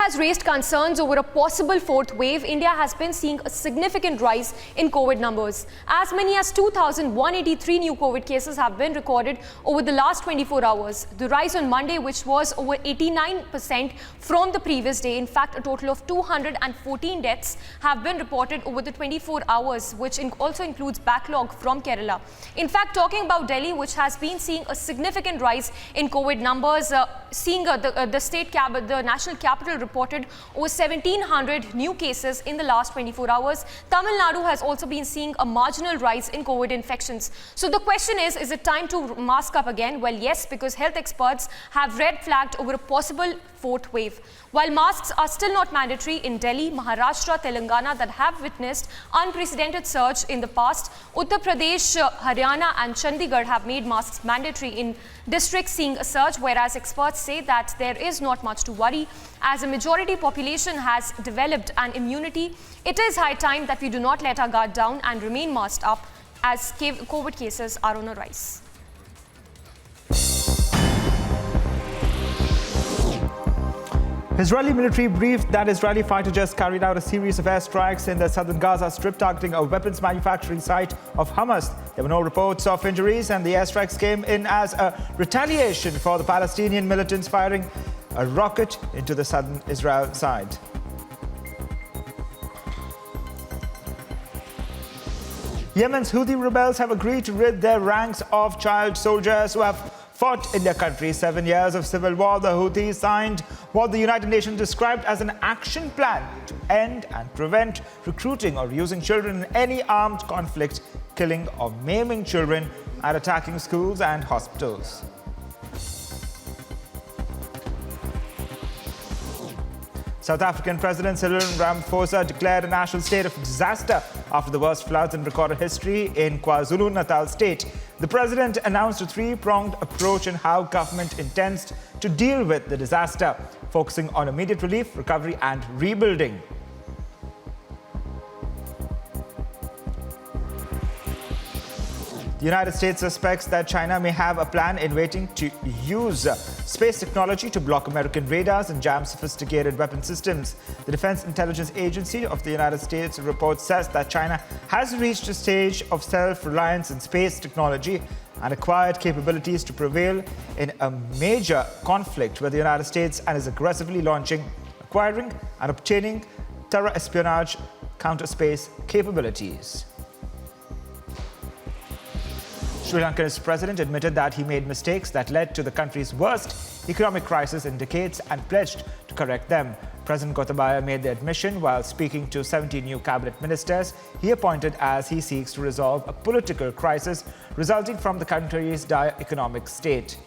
has raised concerns over a possible fourth wave, India has been seeing a significant rise in COVID numbers. As many as 2,183 new COVID cases have been recorded over the last 24 hours. The rise on Monday, which was over 89% from the previous day. In fact, a total of 214 deaths have been reported over the 24 hours, which also includes backlog from Kerala. In fact, talking about Delhi, which has been seeing a significant rise in COVID numbers, the national capital reported over 1,700 new cases in the last 24 hours. Tamil Nadu has also been seeing a marginal rise in COVID infections. So the question is it time to mask up again? Well, yes, because health experts have red flagged over a possible fourth wave. While masks are still not mandatory in Delhi, Maharashtra, Telangana that have witnessed unprecedented surge in the past, Uttar Pradesh, Haryana and Chandigarh have made masks mandatory in districts seeing a surge, whereas experts say that there is not much to worry. As a majority population has developed an immunity, it is high time that we do not let our guard down and remain masked up as COVID cases are on a rise. Israeli military briefed that Israeli fighter jets carried out a series of airstrikes in the southern Gaza Strip targeting a weapons manufacturing site of Hamas. There were no reports of injuries, and the airstrikes came in as a retaliation for the Palestinian militants firing a rocket into the southern Israel side. Yemen's Houthi rebels have agreed to rid their ranks of child soldiers who have fought in their country 7 years of civil war. The Houthis signed what the United Nations described as an action plan to end and prevent recruiting or using children in any armed conflict, killing or maiming children, and attacking schools and hospitals. South African President Cyril Ramaphosa declared a national state of disaster after the worst floods in recorded history in KwaZulu-Natal state. The president announced a three-pronged approach in how government intends to deal with the disaster, focusing on immediate relief, recovery and rebuilding. The United States suspects that China may have a plan in waiting to use space technology to block American radars and jam sophisticated weapon systems. The Defense Intelligence Agency of the United States report says that China has reached a stage of self-reliance in space technology and acquired capabilities to prevail in a major conflict with the United States, and is aggressively launching, acquiring and obtaining terror espionage counter-space capabilities. Sri Lanka's president admitted that he made mistakes that led to the country's worst economic crisis in decades and pledged to correct them. President Gotabaya made the admission while speaking to 70 new cabinet ministers he appointed as he seeks to resolve a political crisis resulting from the country's dire economic state.